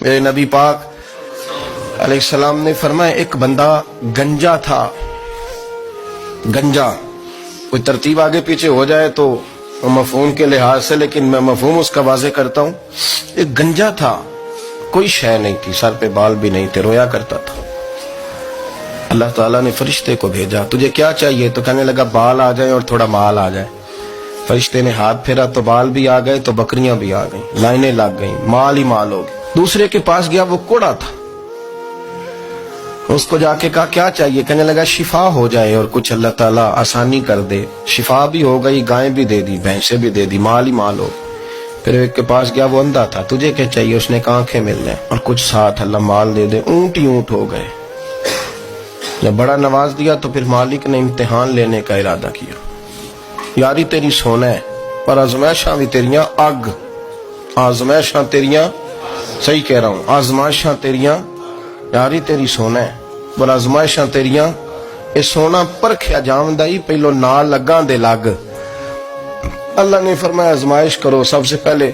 میرے نبی پاک علیہ السلام نے فرمایا ایک بندہ گنجا تھا. گنجا کوئی ترتیب آگے پیچھے ہو جائے تو مفہوم کے لحاظ سے، لیکن میں مفہوم اس کا واضح کرتا ہوں. ایک گنجا تھا، کوئی شے نہیں تھی، سر پہ بال بھی نہیں تھے، رویا کرتا تھا. اللہ تعالیٰ نے فرشتے کو بھیجا، تجھے کیا چاہیے؟ تو کہنے لگا بال آ جائیں اور تھوڑا مال آ جائے. فرشتے نے ہاتھ پھیرا تو بال بھی آ گئے تو بکریاں بھی آ گئیں، لائنیں لگ گئیں، مال ہی مال ہو گئے. دوسرے کے پاس گیا، وہ کوڑا تھا. اس کو جا کے کہا کیا چاہیے؟ کہنے لگا شفا ہو جائے اور کچھ اللہ تعالیٰ آسانی کر دے. شفا بھی ہو گئی، گائیں بھی دے دی، بھینسیں بھی دے دی، مال ہی مال ہو. پھر ایک کے پاس گیا، وہ اندھا تھا، تجھے کیا چاہیے؟ اس نے کہا آنکھیں مل جائیں اور کچھ ساتھ اللہ مال دے دے. اونٹ ہی اونٹ ہو گئے. جب بڑا نواز دیا تو پھر مالک نے امتحان لینے کا ارادہ کیا. یاری تیری سونا ہے پر آزمائشاں بھی تیریاں اگ. آزمائشاں تیریاں، صحیح کہہ رہا ہوں، آزمائشاں تیریاں، یاری تیری سونا ہے پر آزمائشاں تیریاں. اے سونا پرکھیا جامدائی پہلو نال لگاں دے لگ. اللہ نے فرمایا آزمائش کرو. سب سے پہلے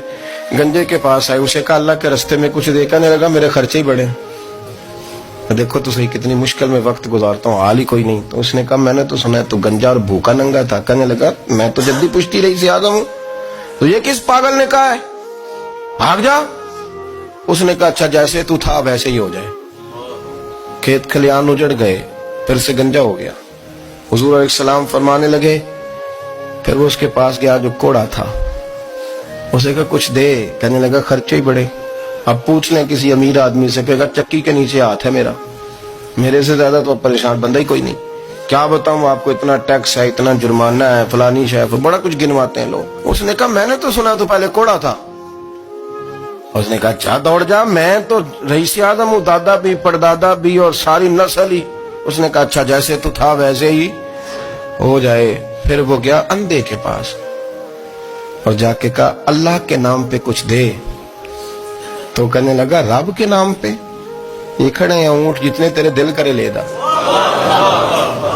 گنجے کے پاس آئے، اسے کہا اللہ کے رستے میں کچھ دے. کہنے لگا میرے خرچے ہی بڑے. دیکھو تو صحیح کتنی مشکل میں وقت گزارتا ہوں، حال ہی کوئی نہیں. تو اس نے کہا میں نے تو سنا ہے تو گنجا اور بھوکا ننگا تھا. کہنے لگا میں تو جدی پشتی رہی سے آدم ہوں. تو یہ کس پاگل نے کہا ہے بھاگ جا؟ اس نے کہا اچھا جیسے تو تھا ویسے ہی ہو جائے. کھیت کھلیان اجڑ گئے، پھر سے گنجا ہو گیا. حضور علیہ السلام فرمانے لگے. پھر وہ اس کے پاس گیا جو کوڑا تھا، اسے کہا کچھ دے. کہنے لگا خرچے ہی بڑے. اب پوچھ لیں کسی امیر آدمی سے، کہے گا چکی کے نیچے ہاتھ ہے میرا، میرے سے زیادہ تو پریشان بندہ ہی کوئی نہیں. کیا بتاؤں آپ کو، اتنا ٹیکس ہے، اتنا جرمانہ ہے، فلانی شے، بڑا کچھ گنواتے ہیں لوگ. اس نے کہا میں نے تو سنا تو پہلے کوڑا تھا. اس نے کہا اچھا دوڑ جا، میں تو رئیس اعظم ہوں، دادا بھی پردادا بھی اور ساری نسل ہی. اس نے کہا اچھا جیسے تو تھا ویسے ہی ہو جائے. پھر وہ گیا اندھے کے پاس اور جا کے کہا اللہ کے نام پہ کچھ دے. تو کہنے لگا رب کے نام پہ؟ یہ کھڑے ہیں اونٹ، جتنے تیرے دل کرے لے دا.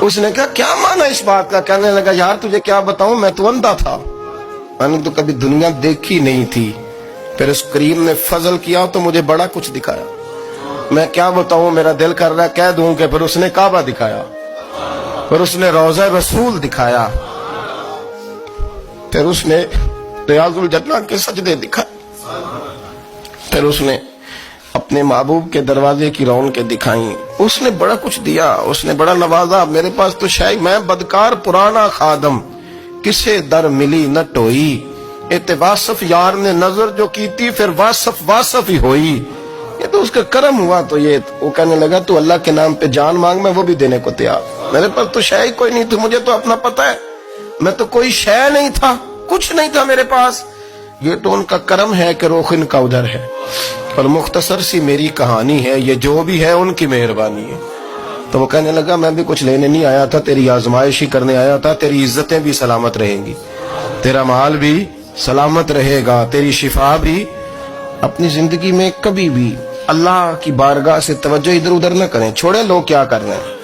اس نے کہا کیا معنی اس بات کا؟ کہنے لگا یار تجھے کیا بتاؤں، میں تو اندھا تھا، میں نے تو کبھی دنیا دیکھی نہیں تھی. پھر اس کریم نے فضل کیا تو مجھے بڑا کچھ دکھایا. میں کیا بتاؤں، میرا دل کر رہا ہے کہہ دوں کہ پھر اس نے کعبہ دکھایا، پھر اس نے روضہ رسول دکھایا، پھر اس نے ریاض الجنہ کے سجدے دکھائے، پھر اس نے اپنے محبوب کے دروازے کی رونقیں دکھائیں. اس نے بڑا کچھ دیا، اس نے بڑا نوازا. میرے پاس تو شاید میں بدکار پرانا خادم، کسے در ملی نہ ٹوئی. واصف یار نے نظر جو کی تھی پھر واصف ہی ہوئی. یہ تو اس کا کرم ہوا. تو یہ وہ کہنے لگا تو اللہ کے نام پہ جان مانگ، میں وہ بھی دینے کو تیار. میرے پاس تو شے ہی کوئی نہیں تھی، مجھے تو اپنا پتہ ہے، میں تو کوئی شے نہیں تھا، کچھ نہیں تھا میرے پاس. یہ تو ان کا کرم ہے کہ رخ ان کا ادھر ہے. اور مختصر سی میری کہانی ہے، یہ جو بھی ہے ان کی مہربانی ہے. تو وہ کہنے لگا میں بھی کچھ لینے نہیں آیا تھا، تیری آزمائش ہی کرنے آیا تھا. تیری عزتیں بھی سلامت رہیں گی، تیرا مال بھی سلامت رہے گا، تیری شفا بھی. اپنی زندگی میں کبھی بھی اللہ کی بارگاہ سے توجہ ادھر ادھر نہ کریں، چھوڑیں لوگ کیا کر رہے ہیں.